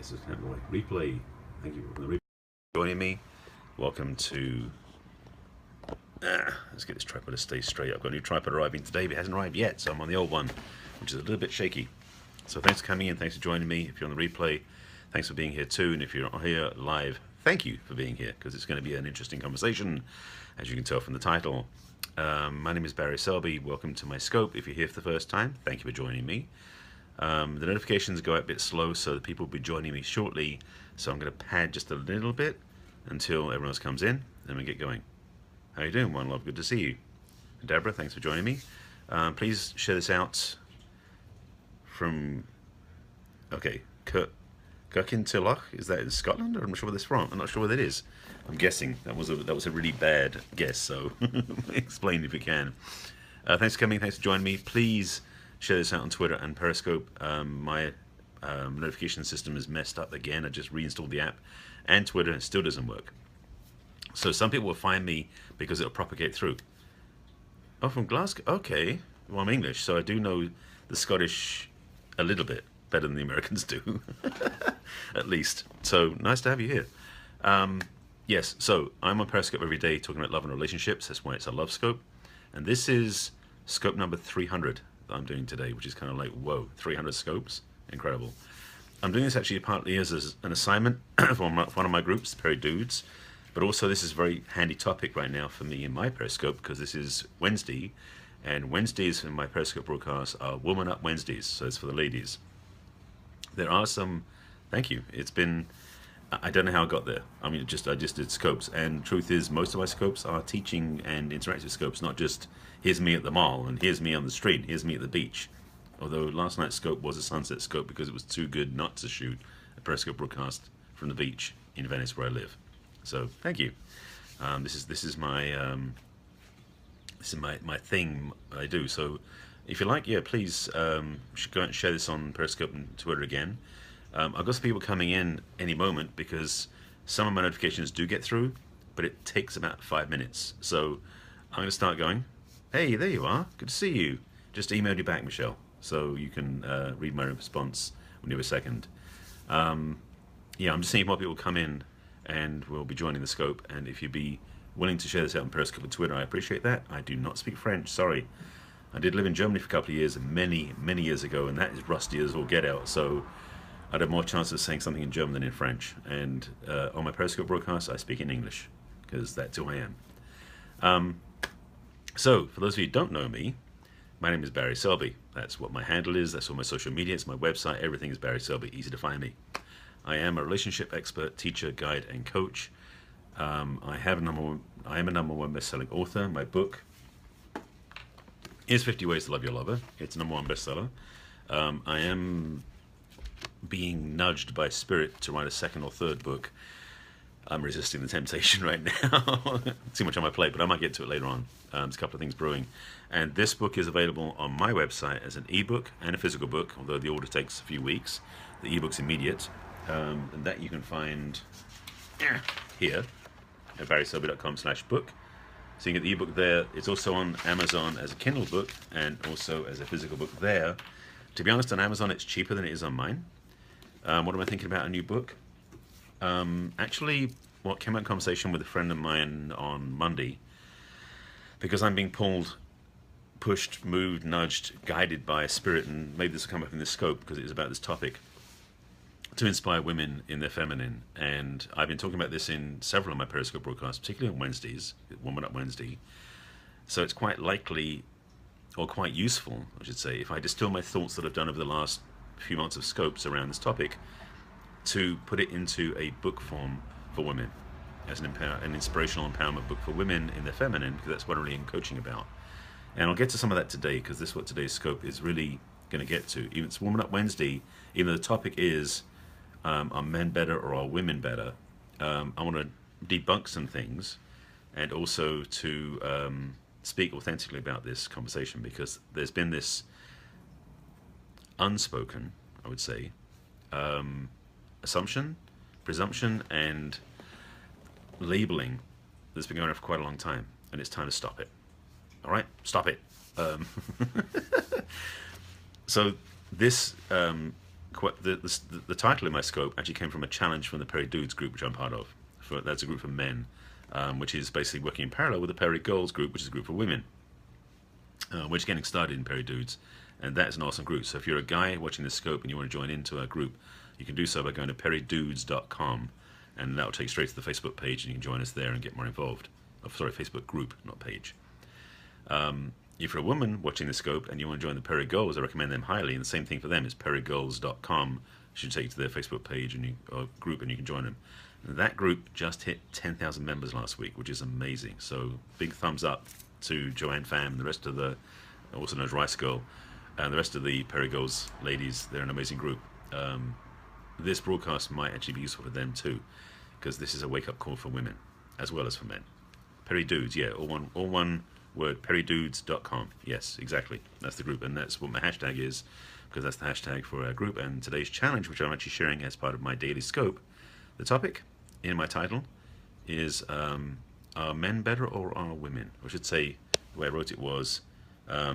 This is kind of like replay. Thank you for the replay. Joining me. Welcome to. Let's get this tripod to stay straight. I've got a new tripod arriving today, but it hasn't arrived yet, so I'm on the old one, which is a little bit shaky. So thanks for coming in. Thanks for joining me. If you're on the replay, thanks for being here too. And if you're not here live, thank you for being here, because it's going to be an interesting conversation, as you can tell from the title. My name is Barry Selby. Welcome to my scope. If you're here for the first time, thank you for joining me. The notifications go out a bit slow, so the people will be joining me shortly. So I'm going to pad just a little bit until everyone else comes in, and we get going. How you doing, One Love? Good to see you. Deborah, thanks for joining me. Please share this out from, okay, Kirkintilloch. Is that in Scotland? I'm not sure where that's from. I'm not sure where that is. I'm guessing. That was a really bad guess, so explain if you can. Thanks for coming. Thanks for joining me. Please share this out on Twitter and Periscope. My notification system is messed up again. I just reinstalled the app and Twitter, and it still doesn't work. So some people will find me because it'll propagate through. Oh, from Glasgow? Okay. Well, I'm English, so I do know the Scottish a little bit better than the Americans do, at least. So nice to have you here. Yes, so I'm on Periscope every day talking about love and relationships. That's why it's a love scope. And this is scope number 300 that I'm doing today, which is kind of like, whoa, 300 scopes? Incredible. I'm doing this actually partly as an assignment for one of my groups, Perry Dudes. But also this is a very handy topic right now for me in my Periscope, because this is Wednesday, and Wednesdays in my Periscope broadcasts are Woman Up Wednesdays, so it's for the ladies. There are some, thank you, it's been, I don't know how I got there. I mean, I just did scopes, and truth is most of my scopes are teaching and interactive scopes, not just here's me at the mall, and here's me on the street, here's me at the beach. Although last night's scope was a sunset scope because it was too good not to shoot a Periscope broadcast from the beach in Venice where I live. So thank you. This is my thing I do. So if you like, yeah, please go out and share this on Periscope and Twitter again. I've got some people coming in any moment because some of my notifications do get through, but it takes about 5 minutes. So I'm going to start going. Hey, there you are. Good to see you. Just emailed you back, Michelle, so you can read my response when you have a second. Yeah, I'm just seeing more people come in, and we'll be joining the scope. And if you'd be willing to share this out on Periscope and Twitter, I appreciate that. I do not speak French, sorry. I did live in Germany for a couple of years, many years ago, and that is rusty as all get out. So I'd have more chance of saying something in German than in French. And on my Periscope broadcast, I speak in English, because that's who I am. So for those of you who don't know me, my name is Barry Selby. That's what my handle is. That's all my social media. It's my website. Everything is Barry Selby. Easy to find me. I am a relationship expert, teacher, guide, and coach. I am a #1 best-selling author. My book is 50 Ways to Love Your Lover. It's a #1 bestseller. I am being nudged by spirit to write a second or third book. I'm resisting the temptation right now. Too much on my plate, but I might get to it later on. There's a couple of things brewing. And this book is available on my website as an ebook and a physical book, although the order takes a few weeks. The ebook's immediate. And that you can find here at barryselby.com/book. So you can get the ebook there. It's also on Amazon as a Kindle book and also as a physical book there. To be honest, on Amazon it's cheaper than it is on mine. What am I thinking about a new book? Actually, what came out in conversation with a friend of mine on Monday, because I'm being pulled, pushed, moved, nudged, guided by a spirit, and maybe this will come up in this scope because it is about this topic, to inspire women in their feminine. And I've been talking about this in several of my Periscope broadcasts, particularly on Wednesdays, Woman Up Wednesday. So it's quite likely, or quite useful, I should say, if I distill my thoughts that I've done over the last few months of scopes around this topic, to put it into a book form for women, as an inspirational empowerment book for women in their feminine, because that's what I'm really coaching about. And I'll get to some of that today, because this is what today's scope is really going to get to. Even it's Woman Up Wednesday, even though the topic is are men better or are women better, I want to debunk some things, and also to speak authentically about this conversation, because there's been this unspoken, I would say, assumption, presumption, and labeling that's been going on for quite a long time, and it's time to stop it. All right, stop it. So this the title in my scope actually came from a challenge from the Perry Dudes group, which I'm part of. That's a group for men, which is basically working in parallel with the Perry Girls group, which is a group for women. We're just getting started in Perry Dudes, and that's an awesome group. So if you're a guy watching this scope and you want to join into our group, you can do so by going to perrydudes.com, and that will take you straight to the Facebook page, and you can join us there and get more involved. Oh, sorry, Facebook group, not page. If you're a woman watching the scope and you want to join the Perry Girls, I recommend them highly, and the same thing for them is perrygirls.com. Should take you to their Facebook page and or group, and you can join them. And that group just hit 10,000 members last week, which is amazing. So big thumbs up to Joanne Pham and the rest of the, also known as Rice Girl, and the rest of the Perry Girls ladies. They're an amazing group. This broadcast might actually be useful for them too, because this is a wake-up call for women as well as for men. Perry Dudes, yeah, all one word, perrydudes.com. Yes, exactly. That's the group, and that's what my hashtag is, because that's the hashtag for our group. And today's challenge, which I'm actually sharing as part of my daily scope, the topic in my title is are men better or are women? Or I should say, the way I wrote it was, are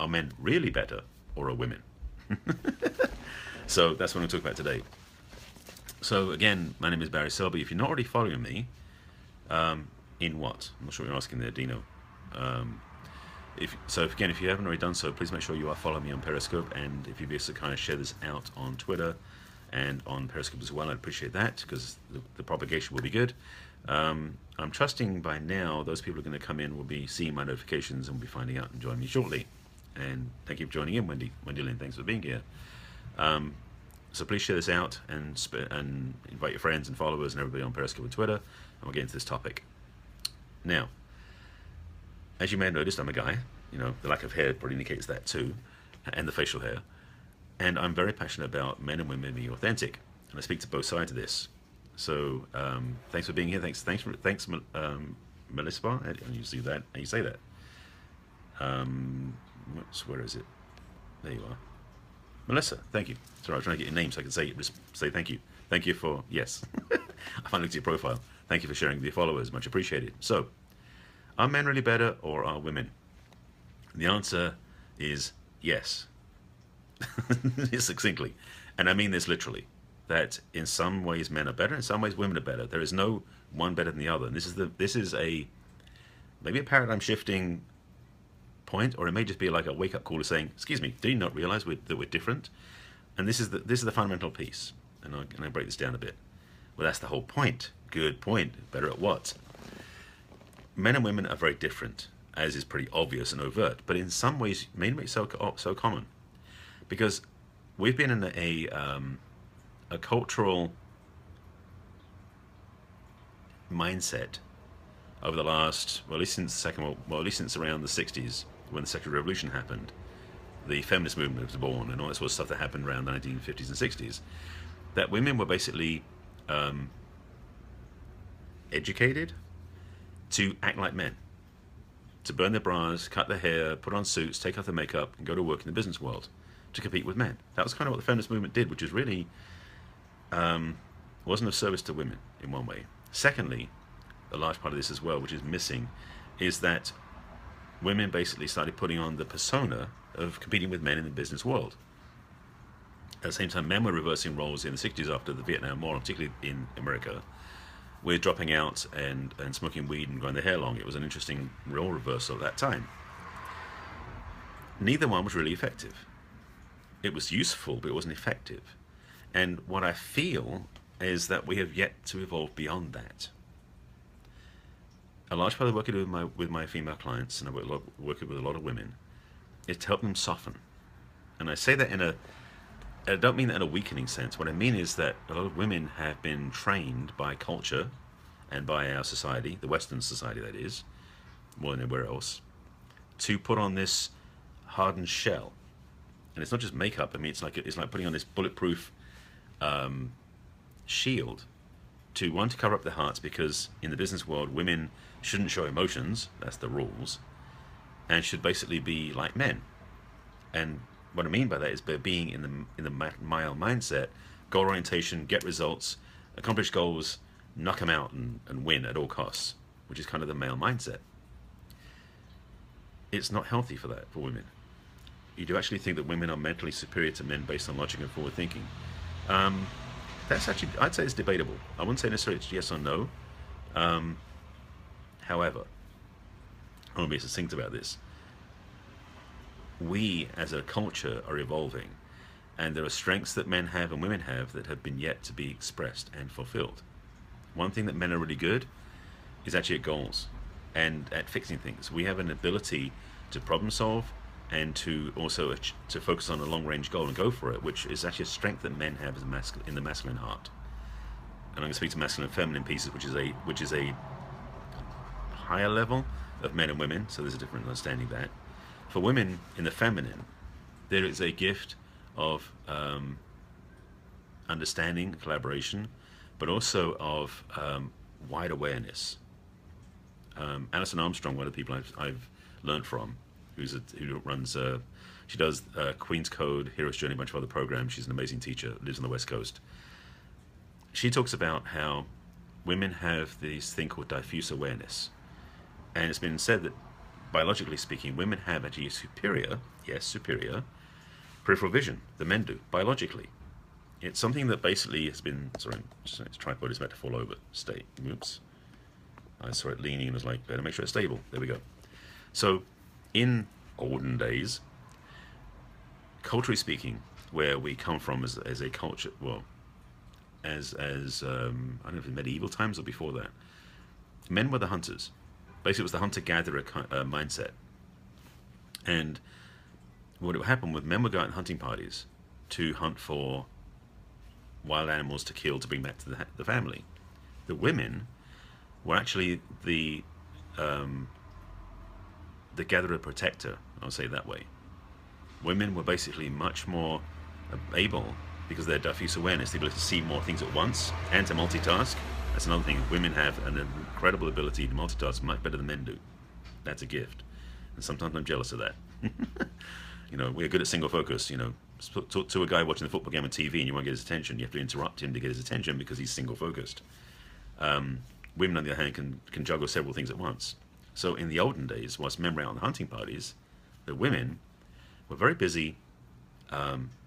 men really better or are women? So that's what I'm going to talk about today. So again, my name is Barry Selby. If you're not already following me, in what? I'm not sure what you're asking there, Dino. If you haven't already done so, please make sure you are following me on Periscope, and if you'd be able to kind of share this out on Twitter and on Periscope as well, I'd appreciate that, because the propagation will be good. I'm trusting by now those people who are going to come in will be seeing my notifications and will be finding out and joining me shortly. And thank you for joining in, Wendy Lynn. Thanks for being here. So please share this out and invite your friends and followers and everybody on Periscope and Twitter, and we'll get into this topic. Now, as you may have noticed, I'm a guy. You know, the lack of hair probably indicates that too, and the facial hair. And I'm very passionate about men and women being authentic, and I speak to both sides of this. So thanks for being here. Thanks, Melissa. And you see that, and you say that. Where is it? There you are, Melissa. Thank you. Sorry, I was trying to get your name so I can say thank you. Thank you for yes. I finally looked at your profile. Thank you for sharing with your followers. Much appreciated. So, are men really better or are women? The answer is yes. Succinctly. And I mean this literally. That in some ways men are better, in some ways women are better. There is no one better than the other. And this is maybe a paradigm shifting point, or it may just be like a wake up call to saying, excuse me, do you not realize that we're different? And this is the fundamental piece. And I break this down a bit. Well, that's the whole point. Good point. Better at what? Men and women are very different, as is pretty obvious and overt, but in some ways mainly so common, because we've been in a cultural mindset over the last, well, at least since around the 60s, when the sexual revolution happened, the feminist movement was born, and all that sort of stuff that happened around the 1950s and 60s, that women were basically educated to act like men, to burn their bras, cut their hair, put on suits, take off their makeup, and go to work in the business world to compete with men. That was kind of what the feminist movement did, which is really wasn't of service to women in one way. Secondly, a large part of this as well, which is missing, is that women basically started putting on the persona of competing with men in the business world. At the same time, men were reversing roles in the 60s after the Vietnam War, particularly in America. We're dropping out and smoking weed and growing their hair long. It was an interesting role reversal at that time. Neither one was really effective. It was useful, but it wasn't effective. And what I feel is that we have yet to evolve beyond that. A large part of the work I do with my female clients, and I work with a lot of women, is to help them soften. And I say that I don't mean that in a weakening sense. What I mean is that a lot of women have been trained by culture and by our society, the Western society that is, more than anywhere else, to put on this hardened shell. And it's not just makeup. I mean, it's like putting on this bulletproof shield to cover up their hearts, because in the business world, women shouldn't show emotions. That's the rules, and should basically be like men. And what I mean by that is by being in the male mindset, goal orientation, get results, accomplish goals, knock them out and win at all costs, which is kind of the male mindset. It's not healthy for women. you do actually think that women are mentally superior to men based on logic and forward thinking. That's actually, I'd say it's debatable. I wouldn't say necessarily it's yes or no. However, I want to be succinct about this. We as a culture are evolving, and there are strengths that men have and women have that have been yet to be expressed and fulfilled. One thing that men are really good is actually at goals and at fixing things. We have an ability to problem solve and to also to focus on a long range goal and go for it, which is actually a strength that men have as in the masculine heart. And I'm going to speak to masculine and feminine pieces, which is a higher level of men and women, so there's a different understanding of that. For women in the feminine, there is a gift of understanding, collaboration, but also of wide awareness. Alison Armstrong, one of the people I've learned from, who runs, she does Queen's Code, Hero's Journey, a bunch of other programs. She's an amazing teacher, lives on the West Coast. She talks about how women have this thing called diffuse awareness. And it's been said that, biologically speaking, women have actually superior peripheral vision than men do, biologically. It's something that basically has been, sorry, this tripod is about to fall over. Stay, oops. I saw it leaning and was like, better make sure it's stable. There we go. So, in olden days, culturally speaking, where we come from as a culture, well, as I don't know if in medieval times or before that, men were the hunters. Basically, it was the hunter-gatherer mindset. And what would happen was men would go out in hunting parties to hunt for wild animals to kill to bring back to the family. The women were actually the gatherer-protector, I'll say it that way. Women were basically much more able, because of their diffuse awareness, the ability to see more things at once and to multitask. That's another thing. Women have an incredible ability to multitask much better than men do. That's a gift. And sometimes I'm jealous of that. You know, we're good at single focus. You know, talk to a guy watching the football game on TV and you won't get his attention. You have to interrupt him to get his attention because he's single focused. Women, on the other hand, can juggle several things at once. So in the olden days, whilst men were out on the hunting parties, the women were very busy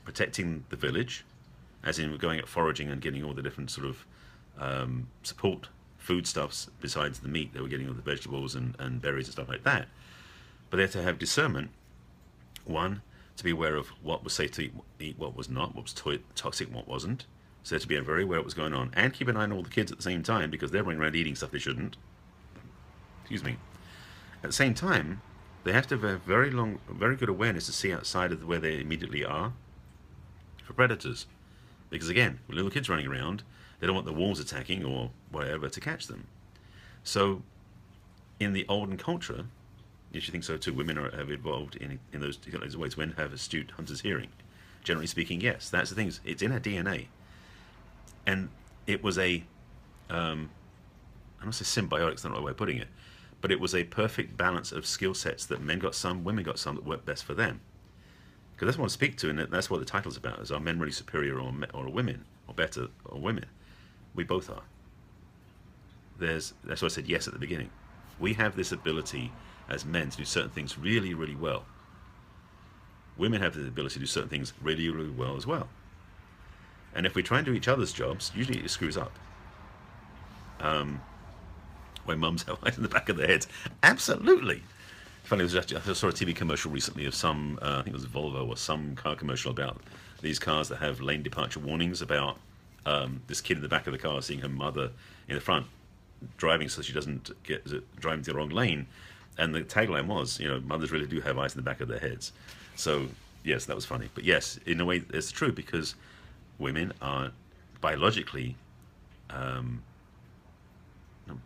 protecting the village, as in going out foraging and getting all the different sort of support foodstuffs besides the meat. They were getting all the vegetables and berries and stuff like that. But they had to have discernment. One, to be aware of what was safe to eat, what was not, what was toxic, what wasn't. So they had to be very aware of what was going on. And keep an eye on all the kids at the same time, because they're running around eating stuff they shouldn't. Excuse me. At the same time, they have to have a very good awareness to see outside of where they immediately are for predators. Because again, with little kids running around, they don't want the wolves attacking or whatever to catch them. So, in the olden culture, if you think so too, women have evolved in those ways. Women have astute hunter's hearing. Generally speaking, yes, that's the thing. It's in our DNA. And it was I don't say symbiotic, it's not the right way of putting it, but it was a perfect balance of skill sets that men got some, women got some that worked best for them. Because that's what I speak to, and that's what the title's about, is are men really superior or women, or better, or women? We both are. That's why I said yes at the beginning. We have this ability as men to do certain things really, really well. Women have the ability to do certain things really, really well as well. And if we try and do each other's jobs, usually it screws up. When mums have eyes in the back of their heads. Absolutely. Funny, I saw a TV commercial recently of some, I think it was Volvo or some car commercial about these cars that have lane departure warnings about this kid in the back of the car seeing her mother in the front driving so she doesn't get driving to the wrong lane. And the tagline was, you know, mothers really do have eyes in the back of their heads. So, yes, that was funny. But yes, in a way, it's true, because women are biologically, not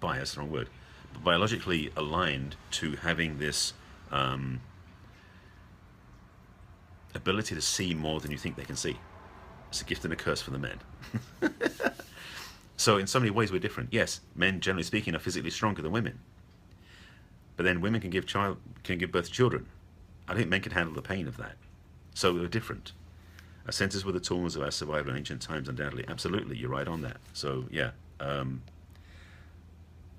biased, wrong word, but biologically aligned to having this ability to see more than you think they can see. It's a gift and a curse for the men. So in so many ways we're different. Yes, men, generally speaking, are physically stronger than women. But then women can give birth to children. I think men can handle the pain of that. So we're different. Our senses were the tools of our survival in ancient times, undoubtedly. Absolutely, you're right on that. So, yeah.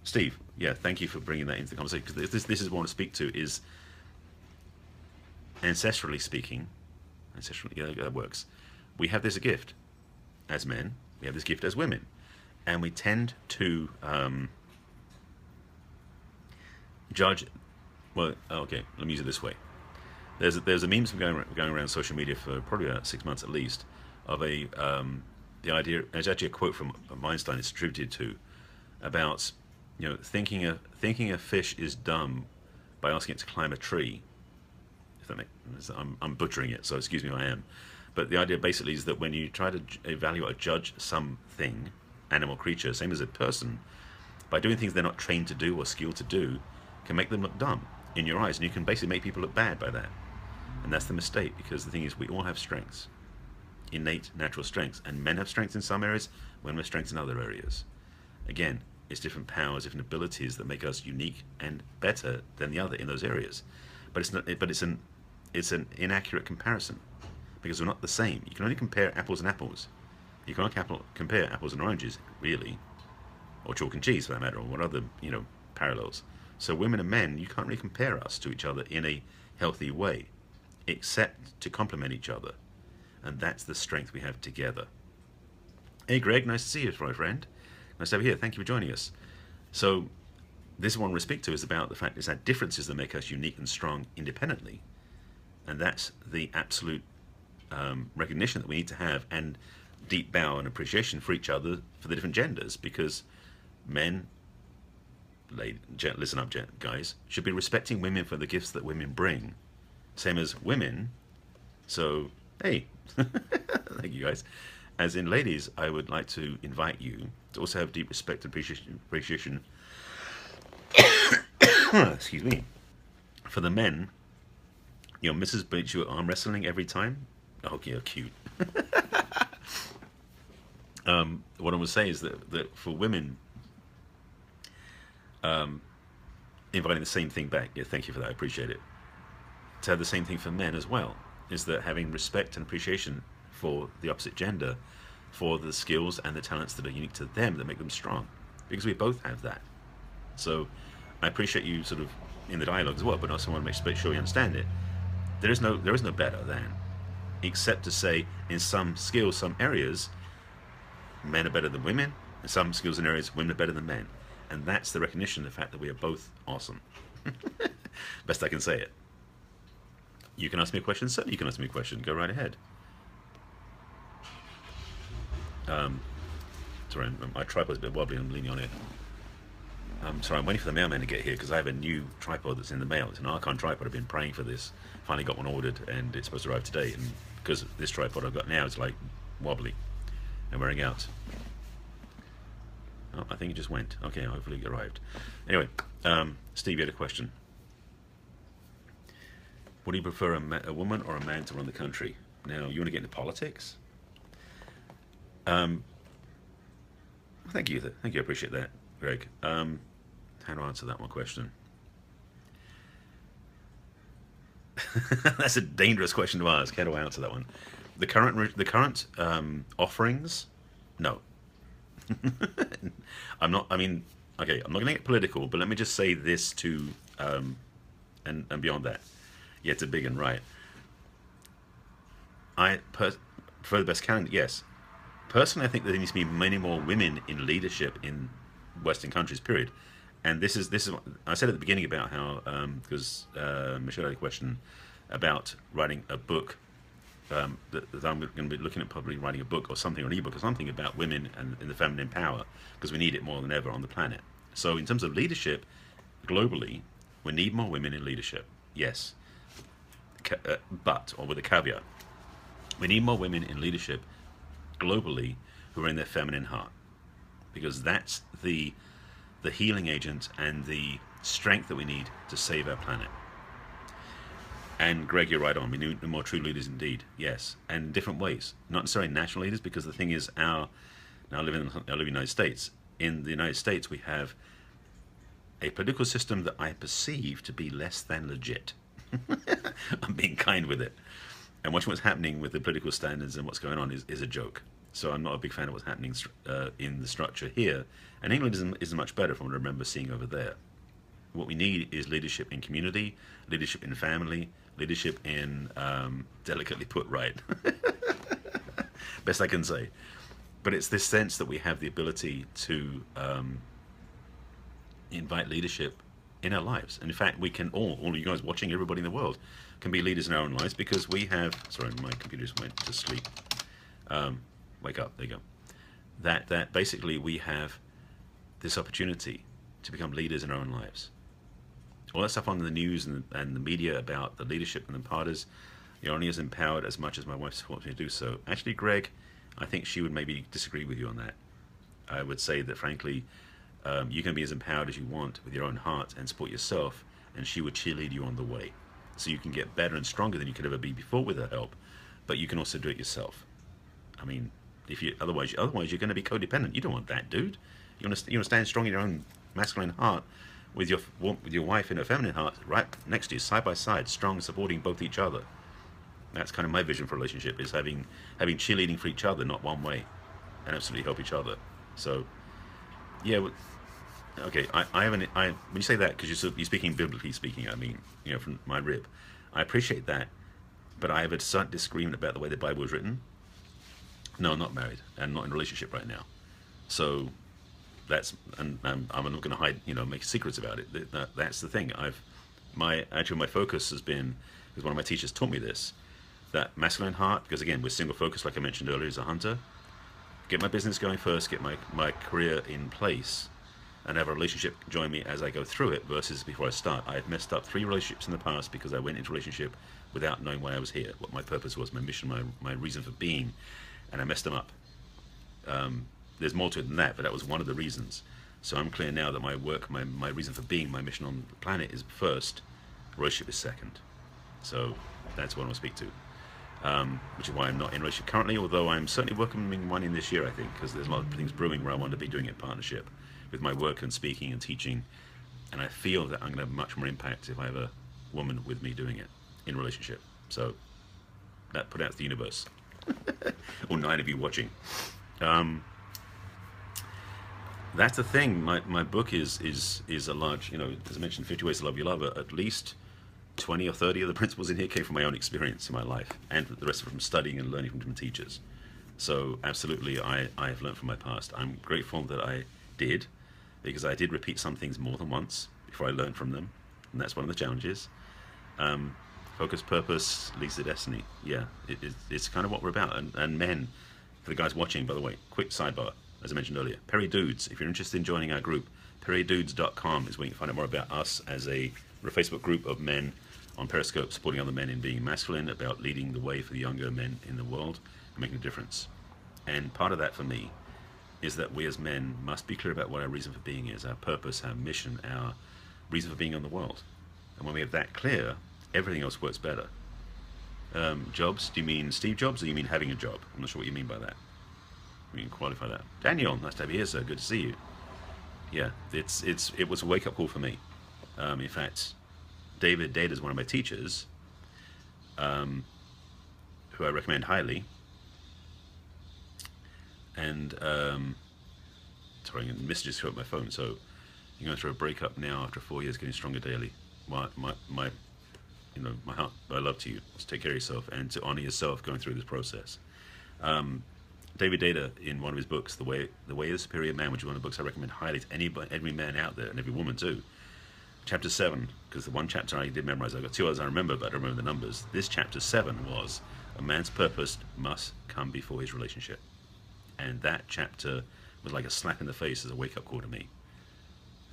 Steve, yeah, thank you for bringing that into the conversation, because this is what I want to speak to, is ancestrally speaking, yeah, that works. We have this gift as men. We have this gift as women, and we tend to judge. Well, okay, let me use it this way. There's a memes going around social media for probably about 6 months at least of the idea. There's actually a quote from Einstein it's attributed to about thinking a fish is dumb by asking it to climb a tree. If that makes, I'm butchering it, so excuse me if I am. But the idea basically is that when you try to evaluate or judge something, animal, creature, same as a person, by doing things they're not trained to do or skilled to do, can make them look dumb in your eyes, and you can basically make people look bad by that. And that's the mistake, because the thing is, we all have strengths, innate natural strengths, and men have strengths in some areas, women have strengths in other areas. Again, it's different powers, different abilities that make us unique and better than the other in those areas. But it's not. But it's an inaccurate comparison, because we're not the same. You can only compare apples and apples. You can't compare apples and oranges, really, or chalk and cheese for that matter, or what other parallels. So women and men, you can't really compare us to each other in a healthy way, except to complement each other, and that's the strength we have together. Hey Greg, nice to see you, my friend. Nice to have you here. Thank you for joining us. So this one we speak to is about the fact it's our differences that make us unique and strong independently, and that's the absolute recognition that we need to have, and deep bow and appreciation for each other, for the different genders, because men, listen up guys, should be respecting women for the gifts that women bring, same as women. So hey, thank you guys. As in, ladies, I would like to invite you to also have deep respect and appreciation excuse me, for the men. Mrs. beats you arm wrestling every time. Oh, you're cute. What I would say is that for women, inviting the same thing back. Yeah, thank you for that. I appreciate it. To have the same thing for men as well is that having respect and appreciation for the opposite gender, for the skills and the talents that are unique to them that make them strong, because we both have that. So I appreciate you sort of in the dialogue as well, but I also want to make sure you understand it. There is no better than, except to say in some skills, some areas, men are better than women. In some skills and areas, women are better than men. And that's the recognition of the fact that we are both awesome. Best I can say it. You can ask me a question, certainly you can ask me a question. Go right ahead. Sorry, my tripod's a bit wobbly and I'm leaning on it. Sorry, I'm waiting for the mailman to get here because I have a new tripod that's in the mail. It's an Archon tripod. I've been praying for this. Finally got one ordered and it's supposed to arrive today. And because this tripod I've got now is like wobbly and wearing out. Oh, I think it just went. Okay, hopefully it arrived. Anyway, Steve, you had a question. Would you prefer a woman or a man to run the country? Now, you want to get into politics? Thank you. Thank you. I appreciate that, Greg. How to answer that one question? That's a dangerous question to ask. How do I answer that one? The current offerings, no. I'm not. I mean, okay. I'm not going to get political, but let me just say this to, and beyond that. Yeah, it's a big and right. I prefer the best candidate. Yes. Personally, I think there needs to be many more women in leadership in Western countries. Period. And this is I said at the beginning about how because Michelle had a question about writing a book. That I'm going to be looking at probably writing a book or something, or an ebook or something about women and the feminine power, because we need it more than ever on the planet. So in terms of leadership, globally, we need more women in leadership. Yes, but, or with a caveat, we need more women in leadership globally who are in their feminine heart, because that's the healing agent and the strength that we need to save our planet. And Greg, you're right on. We need more true leaders indeed. Yes, and in different ways. Not necessarily national leaders, because the thing is, I live in the United States. In the United States, we have a political system that I perceive to be less than legit. I'm being kind with it. And watching what's happening with the political standards and what's going on is a joke. So I'm not a big fan of what's happening in the structure here. And England isn't much better from what I remember seeing over there. What we need is leadership in community, leadership in family, Leadership in, delicately put, right? Best I can say. But it's this sense that we have the ability to invite leadership in our lives. And in fact, we can all of you guys watching, everybody in the world, can be leaders in our own lives because we have, sorry, my computer just went to sleep. Wake up, there you go. That basically we have this opportunity to become leaders in our own lives. All that stuff on the news and the media about the leadership and the imparters, you're only as empowered as much as my wife supports me to do so. Actually, Greg, I think she would maybe disagree with you on that. I would say that, frankly, you can be as empowered as you want with your own heart and support yourself, and she would cheerlead you on the way. So you can get better and stronger than you could ever be before with her help, but you can also do it yourself. I mean, if you otherwise you're going to be codependent. You don't want that, dude. You want to stand strong in your own masculine heart with your wife in her feminine heart right next to you, side by side, strong, supporting both each other. That's kind of my vision for a relationship, is having cheerleading for each other, not one way, and absolutely help each other. So, yeah, okay. When you say that, because you're speaking biblically speaking, I mean, from my rib, I appreciate that, but I have a certain disagreement about the way the Bible is written. No, I'm not married and not in a relationship right now, so that's, and I'm not going to hide, make secrets about it. That's the thing. My focus has been, because one of my teachers taught me this, that masculine heart, because again, we're single focused, like I mentioned earlier, as a hunter. Get my business going first, get my career in place, and have a relationship join me as I go through it, versus before I start. I've messed up 3 relationships in the past because I went into a relationship without knowing why I was here, what my purpose was, my mission, my reason for being, and I messed them up. There's more to it than that, but that was one of the reasons. So I'm clear now that my work, my reason for being, my mission on the planet is first, relationship is second. So that's what I want to speak to. Which is why I'm not in a relationship currently, although I'm certainly welcoming one in this year, I think, because there's a lot of things brewing where I want to be doing it in partnership with my work and speaking and teaching, and I feel that I'm going to have much more impact if I have a woman with me doing it in a relationship. So that put out to the universe. Or 9 of you watching. That's the thing. My book is a large, as I mentioned, 50 Ways to Love Your Lover. At least 20 or 30 of the principles in here came from my own experience in my life, and the rest from studying and learning from different teachers. So absolutely, I have learned from my past. I'm grateful that I did, because I did repeat some things more than once before I learned from them, and that's one of the challenges. Focus, purpose leads to destiny. Yeah, it's kind of what we're about. And men, for the guys watching, by the way, quick sidebar, as I mentioned earlier, Perry Dudes, if you're interested in joining our group, perrydudes.com is where you can find out more about us as a Facebook group of men on Periscope supporting other men in being masculine, about leading the way for the younger men in the world and making a difference. And part of that for me is that we as men must be clear about what our reason for being is, our purpose, our mission, our reason for being on the world. And when we have that clear, everything else works better. Jobs, do you mean Steve Jobs, or you mean having a job? I'm not sure what you mean by that. We can qualify that. Daniel, nice to have you here, sir. Good to see you. Yeah, it was a wake-up call for me. In fact, David Data is one of my teachers, who I recommend highly. And sorry, I'm getting messages through my phone. So you're going through a breakup now after 4 years, getting stronger daily. My heart, my love to you. Just take care of yourself and to honor yourself going through this process. David Data, in one of his books, The Way of the Superior Man, which is one of the books I recommend highly to every man out there, and every woman too. Chapter 7, because the one chapter I did memorize, I've got 2 others I remember, but I don't remember the numbers. This chapter 7 was, a man's purpose must come before his relationship. And that chapter was like a slap in the face as a wake-up call to me.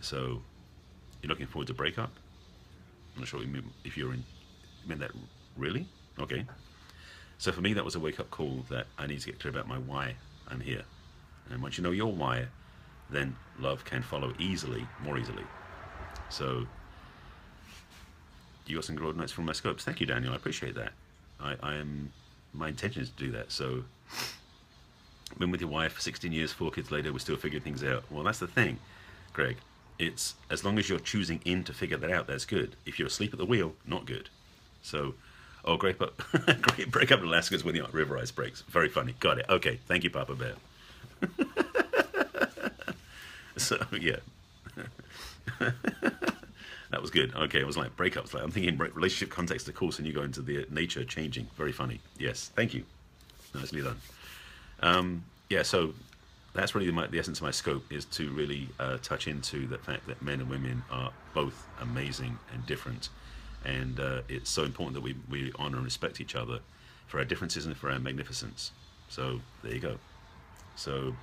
So, you're looking forward to breakup? I'm not sure if you're in, you meant that really? Okay. So for me, that was a wake-up call that I need to get clear about my why I'm here. And once you know your why, then love can follow easily, more easily. So, you got some good notes from my scopes. Thank you, Daniel. I appreciate that. My intention is to do that. So, been with your wife for 16 years, 4 kids later, we're still figuring things out. Well, that's the thing, Greg. It's as long as you're choosing to figure that out, that's good. If you're asleep at the wheel, not good. So, great breakup in Alaska is when the river ice breaks. Very funny. Got it. Okay. Thank you, Papa Bear. So, yeah. That was good. Okay, it was like breakups. Like I'm thinking relationship context, of course, and you go into the nature changing. Very funny. Yes, thank you. Nicely done. Yeah, so that's really the essence of my scope, is to really touch into the fact that men and women are both amazing and different, and it's so important that we honor and respect each other for our differences and for our magnificence. So there you go. So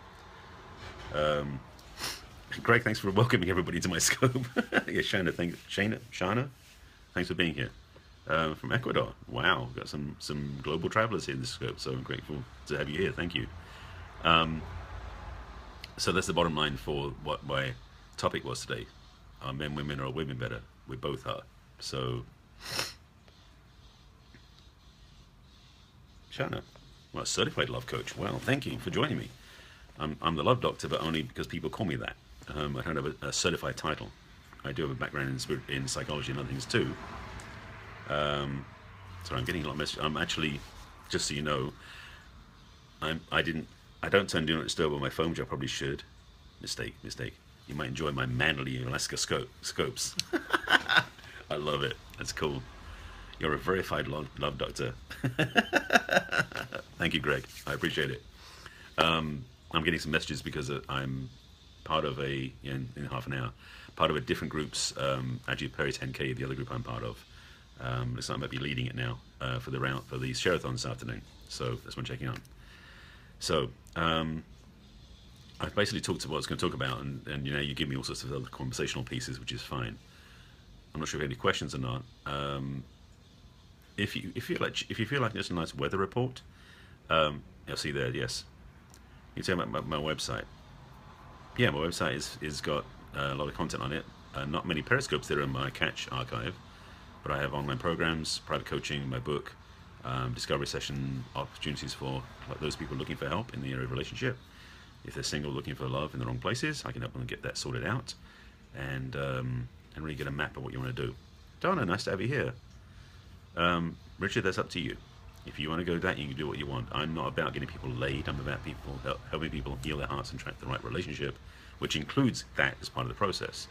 Greg, thanks for welcoming everybody to my scope. Yeah, Shana, thanks for being here. From Ecuador. Wow, got some global travelers here in the scope, so I'm grateful to have you here. Thank you. So that's the bottom line for what my topic was today. Are men women or are women better? We both are. So, Shana, well, certified love coach. Well, thank you for joining me. I'm the love doctor, but only because people call me that. I don't have a certified title. I do have a background in psychology and other things too. So I'm getting a lot of messages. I'm actually, just so you know, I don't turn do not disturb on my phone, which I probably should. Mistake. You might enjoy my manly Alaska scopes. I love it. That's cool. You're a verified love doctor. Thank you, Greg. I appreciate it. I'm getting some messages because I'm part of in half an hour, part of a different group's, actually Perry 10K, the other group I'm part of. Looks like I might be leading it now for the share-a-thon this afternoon. So that's what I'm checking on. So I've basically talked about what I was going to talk about, and you give me all sorts of other conversational pieces, which is fine. I'm not sure if you have any questions or not. If you feel like there's a nice weather report, you'll see there. Yes, you tell me about my website. Yeah, my website is got a lot of content on it. Not many periscopes that are in my catch archive, but I have online programs, private coaching, my book, discovery session opportunities for those people looking for help in the area of relationship. If they're single, looking for love in the wrong places, I can help them get that sorted out, and really get a map of what you want to do. Donna, nice to have you here. Richard, that's up to you. If you want to go that, you can do what you want. I'm not about getting people laid. I'm about helping people heal their hearts and attract the right relationship, which includes that as part of the process.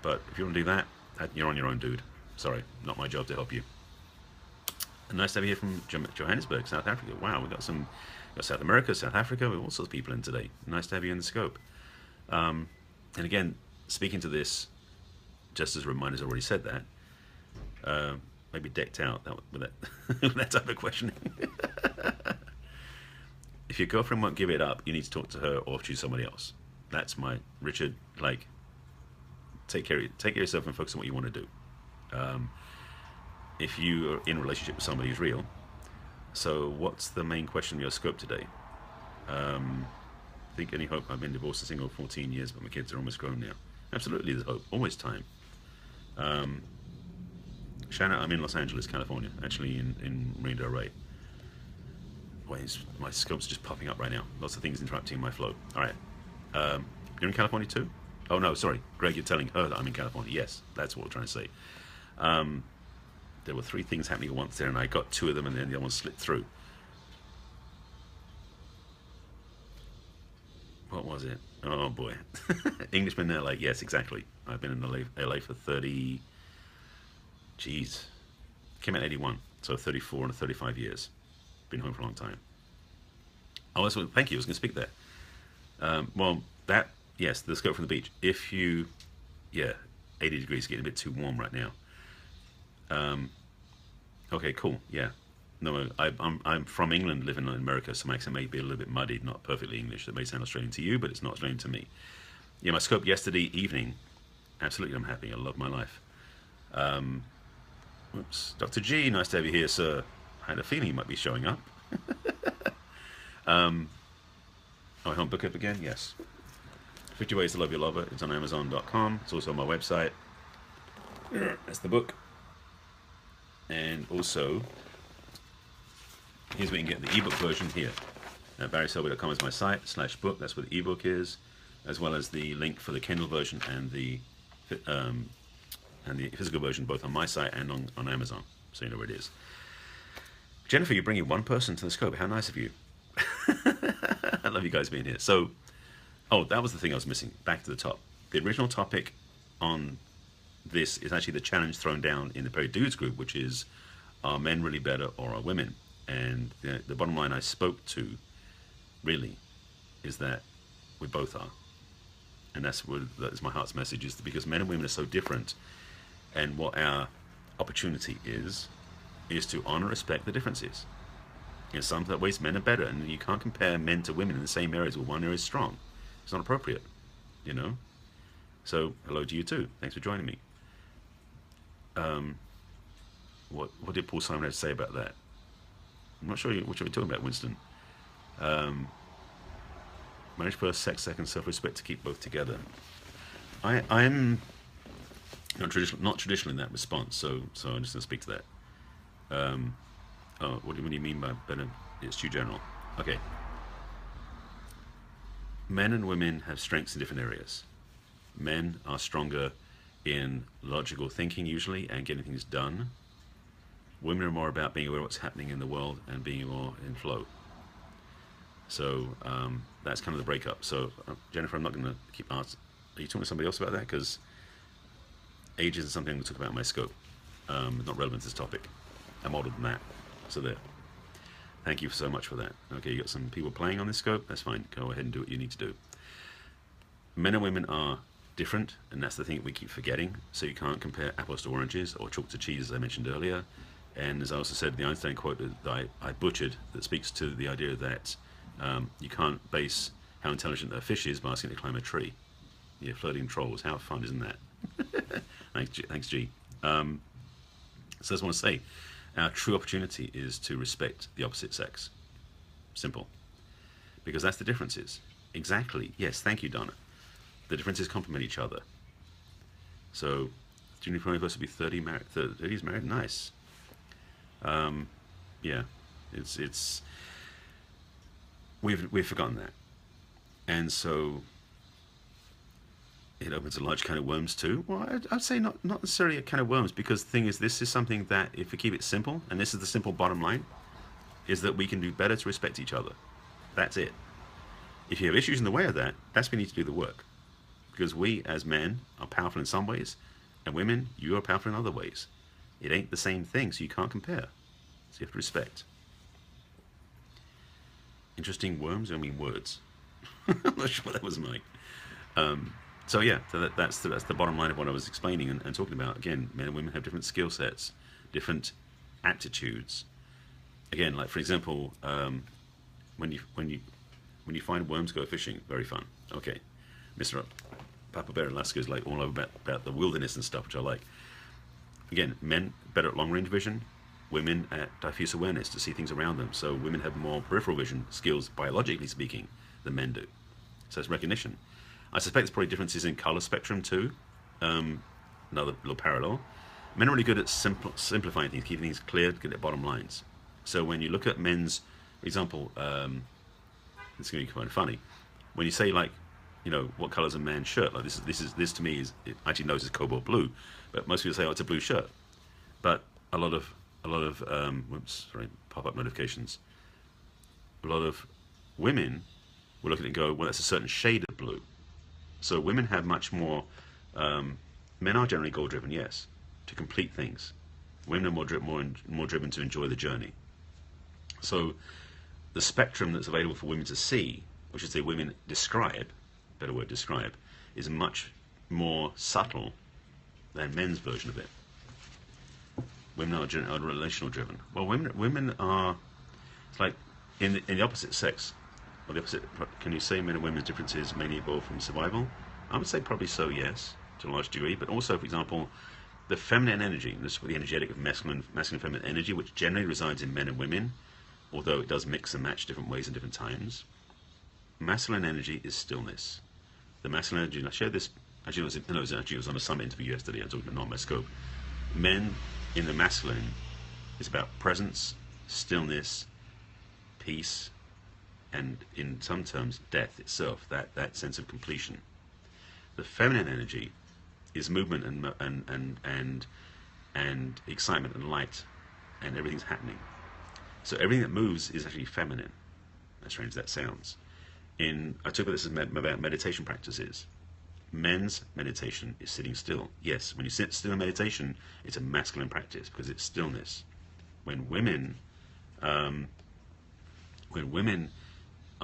But if you want to do that, you're on your own, dude. Sorry, not my job to help you. And nice to have you here from Johannesburg, South Africa. Wow, we've got South America, South Africa, we have all sorts of people in today. Nice to have you in the scope. And again, speaking to this, just as reminders, I already said that. Maybe decked out with that type of questioning. If your girlfriend won't give it up, you need to talk to her or choose somebody else. That's my Richard. Like, take care of yourself and focus on what you want to do. If you are in a relationship with somebody who's real, so what's the main question of your scope today? Think any hope? I've been divorced and single 14 years, but my kids are almost grown now. Absolutely, there's hope. Always time. Shanna, I'm in Los Angeles, California, actually in Marina del Rey. Wait, my scope's just popping up right now. Lots of things interrupting my flow. All right. You're in California too? Oh, no, sorry. Greg, you're telling her that I'm in California. Yes, that's what we're trying to say. There were 3 things happening at once there, and I got 2 of them, and then the other one slipped through. What was it? Oh, boy. Englishman in LA. Yes, exactly. I've been in LA for 30... Jeez. Came out in 81, so 34 and 35 years. Been home for a long time. Oh, that's what, thank you. I was going to speak there. Well, yes, the scope from the beach. If you, 80 degrees, getting a bit too warm right now. Okay, cool. Yeah. No, I'm from England, living in America, so my accent may be a little bit muddied, not perfectly English. That may sound Australian to you, but it's not Australian to me. Yeah, my scope yesterday evening. Absolutely, I'm happy. I love my life. Whoops. Dr. G, nice to have you here, sir. I had a feeling you might be showing up. I can't book up again? Yes. 50 Ways to Love Your Lover. It's on Amazon.com. It's also on my website. That's the book. And also, here's where you can get the ebook version here. barryselby.com is my site, /book. That's where the ebook is, as well as the link for the Kindle version and the physical version, both on my site and on Amazon, so you know where it is. Jennifer, you're bringing one person to the scope. How nice of you. I love you guys being here. So, that was the thing I was missing. Back to the top. The original topic on this is actually the challenge thrown down in the Perry Dudes group, which is, are men really better or are women? And the bottom line I spoke to really is that we both are. And that's my heart's message, is because men and women are so different, and what our opportunity is to honor, respect the differences. In some ways men are better, and you can't compare men to women in the same areas where one area is strong. It's not appropriate, you know. So hello to you too. Thanks for joining me. What did Paul Simon have to say about that? I'm not sure what you're talking about, Winston. Marriage first, sex second, self-respect to keep both together. I'm not traditional in that response, so I'm just going to speak to that. What do you mean by better? It's too general. Okay. Men and women have strengths in different areas. Men are stronger in logical thinking usually and getting things done. Women are more about being aware of what's happening in the world and being more in flow. So that's kind of the breakup. So Jennifer, I'm not going to keep asking. Are you talking to somebody else about that? Because age isn't something to talk about in my scope. Not relevant to this topic. I'm older than that. So there. Thank you so much for that. Okay, you got some people playing on this scope. That's fine. Go ahead and do what you need to do. Men and women are different, and that's the thing that we keep forgetting. So you can't compare apples to oranges or chalk to cheese, as I mentioned earlier. And as I also said, the Einstein quote that I butchered, that speaks to the idea that you can't base how intelligent a fish is by asking it to climb a tree. Yeah, flirting trolls. How fun, isn't that? Thanks, G. So I just want to say, our true opportunity is to respect the opposite sex. Simple. Because that's the differences. Exactly. Yes, thank you, Donna. The differences complement each other. So, Junior probably supposed to be 30s married? Nice. Yeah, we've forgotten that. And so, it opens a large can of worms too. Well, I'd say not necessarily a can of worms, because the thing is, this is something that, if we keep it simple, and this is the simple bottom line, is that we can do better to respect each other. That's it. If you have issues in the way of that, that's when you need to do the work. Because we, as men, are powerful in some ways, and women, you are powerful in other ways. It ain't the same thing, so you can't compare. So you have to respect. Interesting worms, I mean words. I'm not sure what that was, Mike. So yeah, so that's the bottom line of what I was explaining and talking about. Again, men and women have different skill sets, different aptitudes. Again, like for example, when you find worms, go fishing. Very fun. Okay, Mr. Papa Bear Alaska is like all over about the wilderness and stuff, which I like. Again, men better at long range vision, women at diffuse awareness to see things around them. So women have more peripheral vision skills, biologically speaking, than men do. So it's recognition. I suspect there's probably differences in color spectrum too. Another little parallel. Men are really good at simplifying things, keeping things clear, get at bottom lines. So when you look at men's, for example, it's going to be kind of funny. When you say, like, you know, what color is a man's shirt? Like this to me is, it actually knows it's cobalt blue, but most people say, oh, it's a blue shirt. But a lot of whoops, sorry, pop-up notifications. A lot of women will look at it and go, well, that's a certain shade of blue. So women have much more, men are generally goal-driven, yes, to complete things. Women are more driven to enjoy the journey. So the spectrum that's available for women to see, which is the women describe, better word, describe, is much more subtle than men's version of it. Women are relational driven. Well, women are, it's like in the opposite sex, or the opposite. Can you say men and women's differences mainly evolve from survival? I would say probably so, yes, to a large degree. But also, for example, the feminine energy, this is the energetic of masculine feminine energy, which generally resides in men and women, although it does mix and match different ways and different times. Masculine energy is stillness. The masculine energy, and I shared this, actually it was on a summit interview yesterday, I was talking about not my scope. Men in the masculine is about presence, stillness, peace, and in some terms, death itself, that sense of completion. The feminine energy is movement and excitement and light, and everything's happening. So everything that moves is actually feminine, as strange as that sounds. I talk about this about meditation practices. Men's meditation is sitting still. Yes, when you sit still in meditation, it's a masculine practice because it's stillness. When women are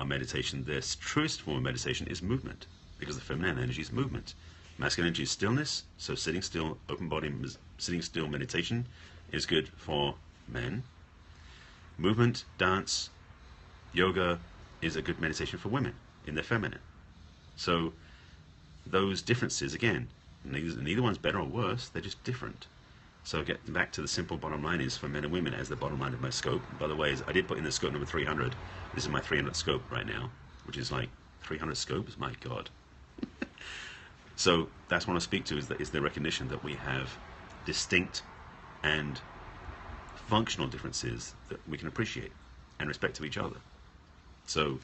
meditation, their truest form of meditation is movement, because the feminine energy is movement. Masculine energy is stillness, so sitting still, open body, sitting still meditation is good for men. Movement, dance, yoga is a good meditation for women in their feminine. So those differences, again, neither one's better or worse, they're just different. So getting back to the simple bottom line is for men and women as the bottom line of my scope. By the way, I did put in the scope number 300. This is my 300th scope right now, which is like 300 scopes, my God. So that's what I speak to, is the recognition that we have distinct and functional differences that we can appreciate and respect of each other. So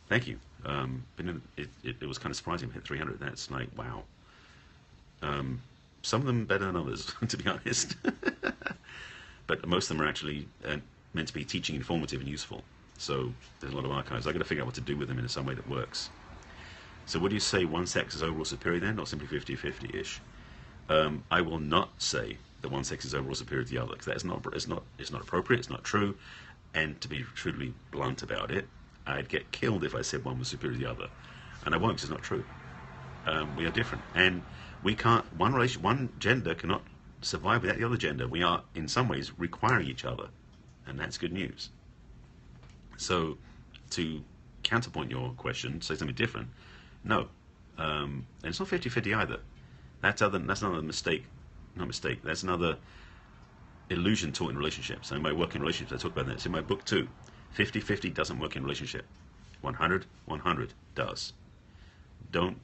thank you. It was kind of surprising to hit 300. That's like, wow. Some of them better than others, to be honest. But most of them are actually meant to be teaching, informative, and useful. So there's a lot of archives. I've got to figure out what to do with them in some way that works. So would you say one sex is overall superior then, or simply 50-50-ish? I will not say that one sex is overall superior to the other, because that is not appropriate, it's not true. And to be truly blunt about it, I'd get killed if I said one was superior to the other. And I won't, because it's not true. We are different. And we can't, one gender cannot survive without the other gender. We are, in some ways, requiring each other. And that's good news. So, to counterpoint your question, say something different, no. And it's not 50-50 either. That's another mistake. Not mistake, that's another illusion taught in relationships. And in my work in relationships, I talk about that. It's in my book too. 50-50 doesn't work in relationship. 100-100 does. Don't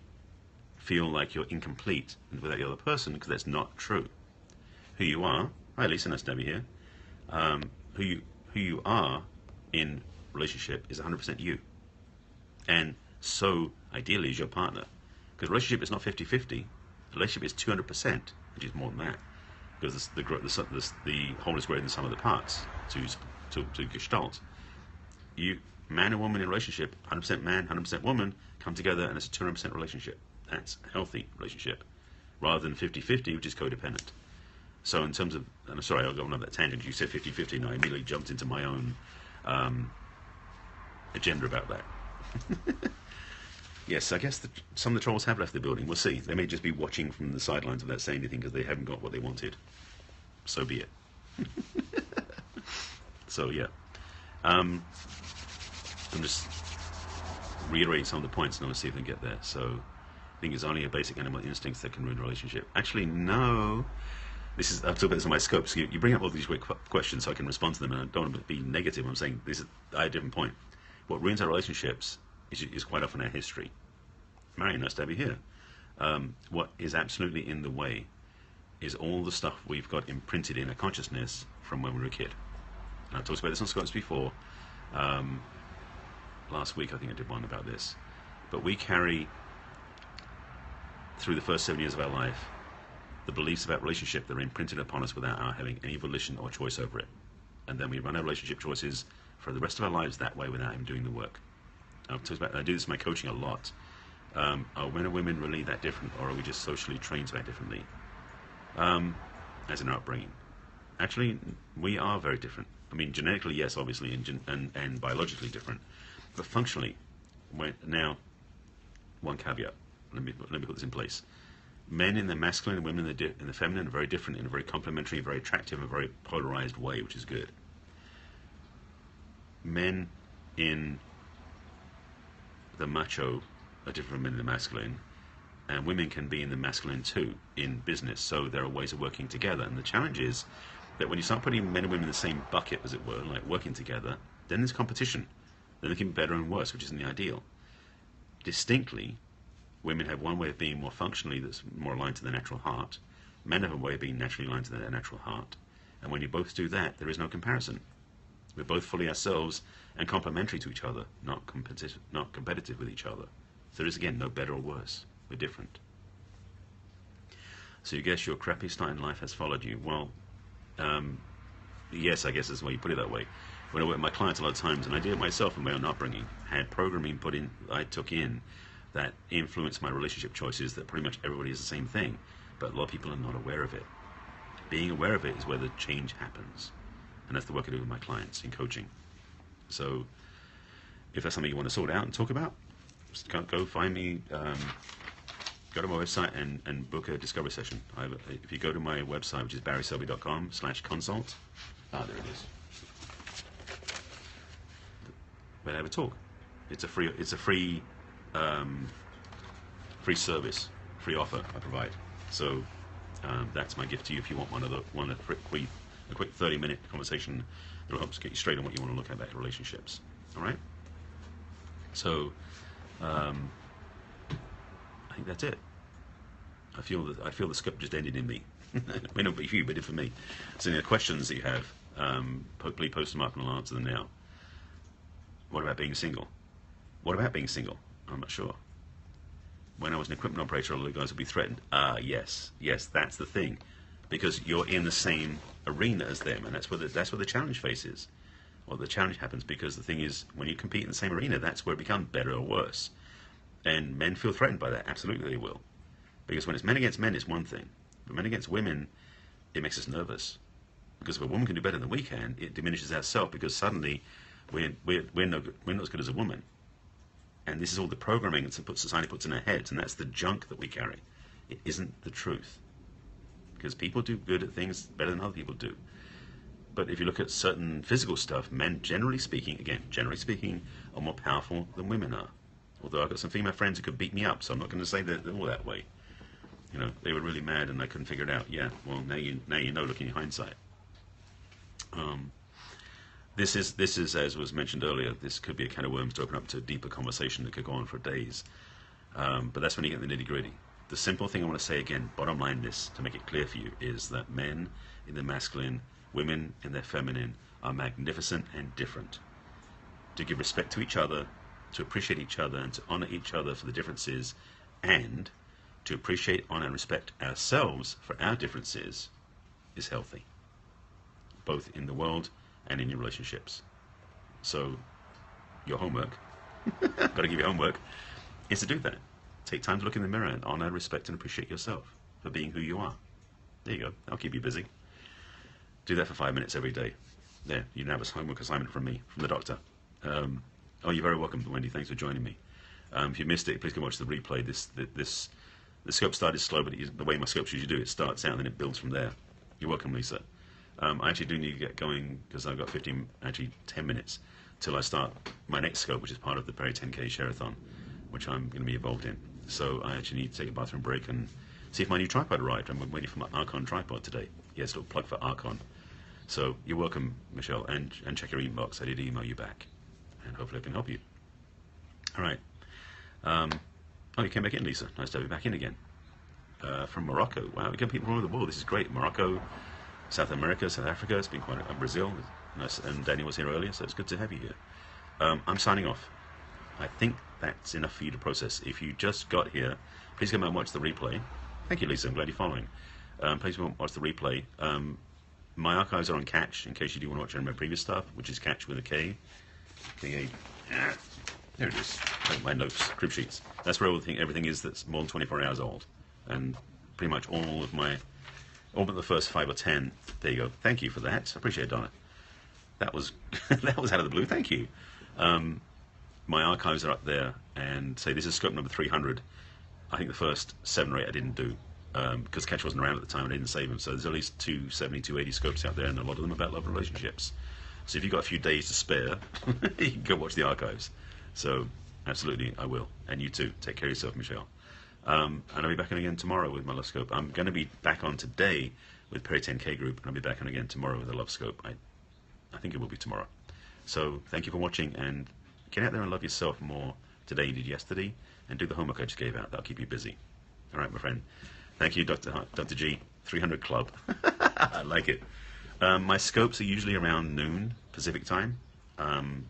feel like you're incomplete without the other person, because that's not true. Who you are, hi Lisa, nice to have you here. Who you are in relationship is 100% you. And so ideally is your partner. Because relationship is not 50-50. Relationship is 200%, which is more than that. Because the whole is greater than the sum of the parts to Gestalt. Man and woman in a relationship, 100% man, 100% woman, come together and it's a 200% relationship. That's a healthy relationship. Rather than 50-50, which is codependent. So in terms of, and I'm sorry, I'll go on that tangent. You said 50-50 and I immediately jumped into my own agenda about that. Yes, I guess some of the trolls have left the building. We'll see. They may just be watching from the sidelines without saying anything because they haven't got what they wanted. So be it. So yeah. I'm just reiterating some of the points and I'll see if I can get there. So I think it's only a basic animal instincts that can ruin a relationship. Actually, no. I've talked about this on my scope. So you bring up all these great questions so I can respond to them, and I don't want to be negative. I'm saying I have a different point. What ruins our relationships is quite often our history. Marion, nice to have you here. What is absolutely in the way is all the stuff we've got imprinted in our consciousness from when we were a kid. And I talked about this on Scopes before. Last week I think I did one about this. But we carry, through the first 7 years of our life, the beliefs about relationship that are imprinted upon us without our having any volition or choice over it. And then we run our relationship choices for the rest of our lives that way without even doing the work. I do this in my coaching a lot. Are men and women really that different, or are we just socially trained to act differently? As in our upbringing. Actually, we are very different. I mean, genetically, yes, obviously, and biologically different. But functionally, now, one caveat. Let me put this in place. Men in the masculine and women in the feminine are very different in a very complementary, very attractive, and very polarized way, which is good. Men in the macho are different from men in the masculine, and women can be in the masculine too in business. So there are ways of working together, and the challenge is that when you start putting men and women in the same bucket, as it were, like working together, then there's competition. Then they can be better and worse, which isn't the ideal. Distinctly, women have one way of being more functionally that's more aligned to the natural heart. Men have a way of being naturally aligned to their natural heart. And when you both do that, there is no comparison. We're both fully ourselves and complementary to each other, not competitive with each other. So there is, again, no better or worse. We're different. So you guess your crappy start in life has followed you. Well, yes, I guess that's the way you put it that way. When I work with my clients a lot of times, and I did it myself in my own upbringing, had programming put in, I took in that influence my relationship choices, that pretty much everybody is the same thing, but a lot of people are not aware of it. Being aware of it is where the change happens. And that's the work I do with my clients in coaching. So if that's something you want to sort out and talk about, just go find me, go to my website and book a discovery session. If you go to my website, which is barryselby.com/consult, there it is. We'll have a talk. It's a free service, free offer I provide. So that's my gift to you if you want a quick 30-minute conversation that will help get you straight on what you want to look at about relationships. All right. So I think that's it. I feel the script just ended in me. It may not be for you, but it for me. So any questions that you have, please post them up and I'll answer them now. What about being single? What about being single? I'm not sure. When I was an equipment operator, all the guys would be threatened. Yes, that's the thing, because you're in the same arena as them, and that's where the challenge faces. Well, the challenge happens because the thing is, when you compete in the same arena, that's where it becomes better or worse. And men feel threatened by that. Absolutely, they will. Because when it's men against men, it's one thing. But men against women, it makes us nervous. Because if a woman can do better than we can, it diminishes our self, because suddenly we're not as good as a woman. And this is all the programming that society puts in our heads, and that's the junk that we carry. It isn't the truth. Because people do good at things better than other people do. But if you look at certain physical stuff, men, generally speaking, are more powerful than women are. Although I've got some female friends who could beat me up, so I'm not going to say that they're all that way. You know, they were really mad and I couldn't figure it out. Yeah, well, now you know, looking in hindsight. This is, as was mentioned earlier, this could be a can of worms to open up to a deeper conversation that could go on for days. But that's when you get the nitty-gritty. The simple thing I want to say again, bottom line this, to make it clear for you, is that men in their masculine, women in their feminine, are magnificent and different. To give respect to each other, to appreciate each other, and to honor each other for the differences, and to appreciate, honor, and respect ourselves for our differences, is healthy, both in the world and in your relationships. So your homework, got to give you homework, is to do that. Take time to look in the mirror and honor, respect, and appreciate yourself for being who you are. There you go. I'll keep you busy. Do that for 5 minutes every day. There, you now have a homework assignment from me, from the doctor. Oh, you're very welcome, Wendy. Thanks for joining me. If you missed it, please go watch the replay. The scope started slow, but the way my scopes usually do, it starts out and then it builds from there. You're welcome, Lisa. I actually do need to get going because I've got 10 minutes till I start my next scope, which is part of the Perry 10K Share-a-thon, which I'm going to be involved in. So I actually need to take a bathroom break and see if my new tripod arrived. I'm waiting for my Archon tripod today. Yes, a little plug for Archon. So you're welcome, Michelle, and check your inbox. I did email you back, and hopefully I can help you. All right. Oh, you came back in, Lisa. Nice to have you back in again. From Morocco. Wow, we get people all over the world. This is great. Morocco, South America, South Africa. It's been quite Brazil. Nice. And Daniel was here earlier, so it's good to have you here. I'm signing off. I think that's enough for you to process. If you just got here, please come and watch the replay. Thank you, Lisa. I'm glad you're following. Please come and watch the replay. My archives are on Catch, in case you do want to watch any of my previous stuff, which is Catch with a K. K-A. There it is. My notes, crib sheets. That's where everything is that's more than 24 hours old. And pretty much all but the first 5 or 10. There you go. Thank you for that. I appreciate it, Donna. That was that was out of the blue. Thank you. My archives are up there, and say this is scope number 300. I think the first 7 or 8 I didn't do because Catch wasn't around at the time. I didn't save them. So there's at least 270, 280 scopes out there, and a lot of them about love and relationships. So if you've got a few days to spare, you can go watch the archives. So absolutely, I will. And you too. Take care of yourself, Michelle. And I'll be back on again tomorrow with my Love Scope. I'm going to be back on today with Perry 10K Group, and I'll be back on again tomorrow with the Love Scope. I think it will be tomorrow. So thank you for watching, and get out there and love yourself more today than you did yesterday, and do the homework I just gave out. That'll keep you busy. All right, my friend. Thank you, Dr. G. 300 Club. I like it. My scopes are usually around noon Pacific time,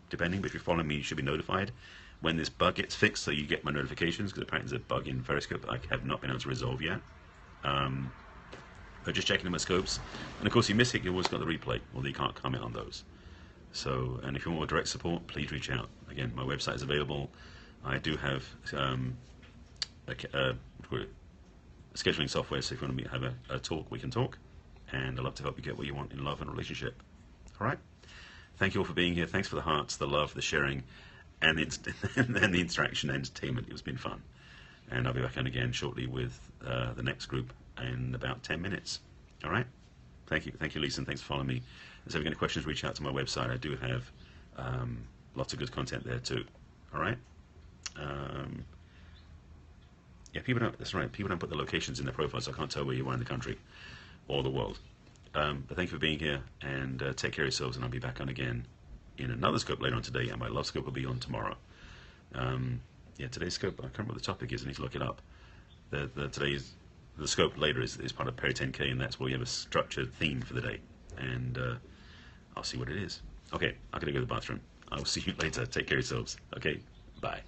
depending, but if you're following me, you should be notified when this bug gets fixed, so you get my notifications, because apparently there's a bug in Periscope that I have not been able to resolve yet. But just checking my scopes. And of course, you miss it, you always got the replay, although you can't comment on those. So, and if you want more direct support, please reach out. Again, my website is available. I do have scheduling software, so if you want to have a talk, we can talk. And I'd love to help you get what you want in love and relationship. All right? Thank you all for being here. Thanks for the hearts, the love, the sharing, and the interaction and entertainment. It's been fun. And I'll be back on again shortly with the next group in about 10 minutes. All right? Thank you, Lisa, and thanks for following me. So if you have any questions, reach out to my website. I do have lots of good content there too. All right? Yeah, people don't. That's right. People don't put the locations in their profiles, so I can't tell where you are in the country or the world. But thank you for being here, and take care of yourselves. And I'll be back on again in another scope later on today, and my love scope will be on tomorrow. Yeah, today's scope. I can't remember what the topic is. I need to look it up. The scope later is part of Perry 10K, and that's where we have a structured theme for the day. And I'll see what it is. Okay, I'm gonna go to the bathroom. I will see you later. Take care of yourselves. Okay, bye.